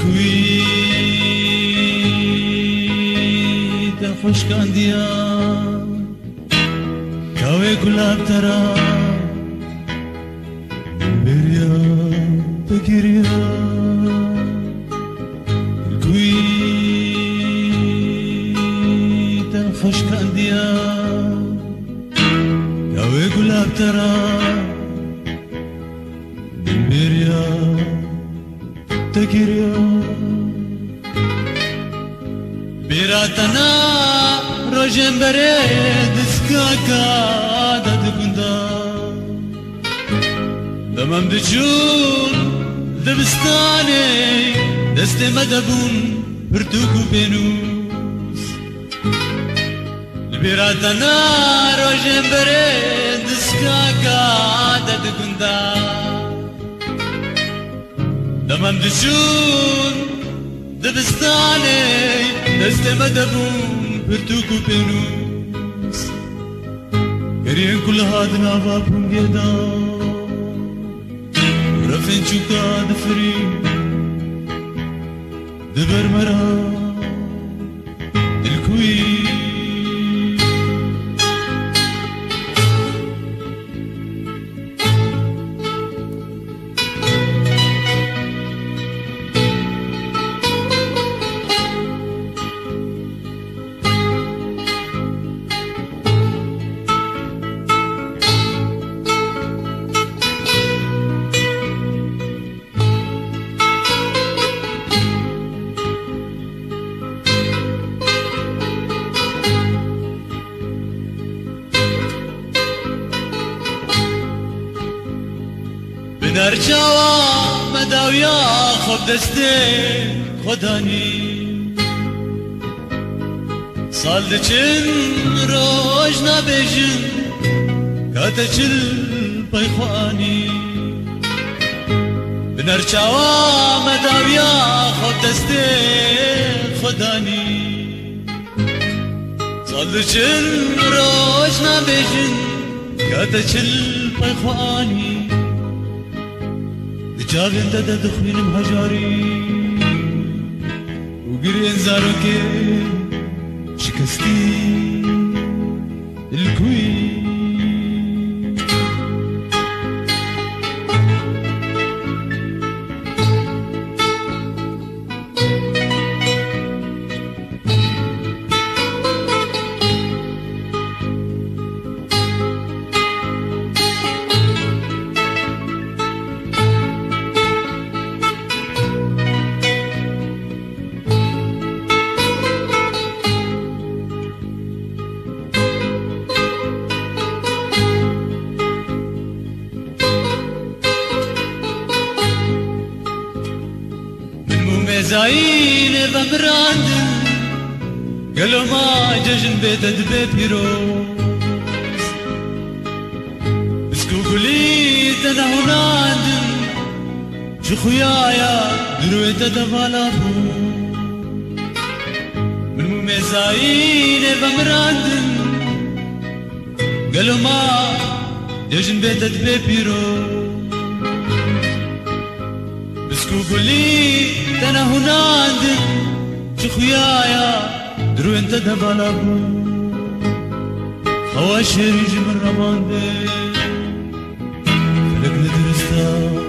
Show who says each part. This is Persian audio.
Speaker 1: الكوي تخش كانديا كاوي قلاب ترى بريا بكريا الكوي تخش كانديا كاوي قلاب ترى بريا تكريا بيراتنا روجن بريد سكاكا دادقندا دمم دجون دبستاني دست مدبون برتوكو بينوس بيراتنا روجن بريد سكاكا دادقندا دمم دجون دبستاني دست مدبون برتوكو بينوس كريم كل هادنا بابهم جدا رفين شوكا دفري دبر مرا الكوي نرجعوا مداويا خب دستي خداني صالدچن روجنا بيجن كاتچل بيخواني بنرجعوا مداويا خب دستي خداني صالدچن روجنا بيجن كاتچل بيخواني جاب انت تدخلين مهجاري وقرين زاروكي شكستي الكوي زاين بمراندن قالوا ما ججن بيت دبي بيروس بسكو قليت انا هناندن شو خويايا درويت دبالابو من مميزاين بمراندن قالوا ما ججن بيت دبي بيروس بسكو قليت انا هناندن شو خويايا درو انت دبالابو خواشر يجي من رماندن فلك ندرستا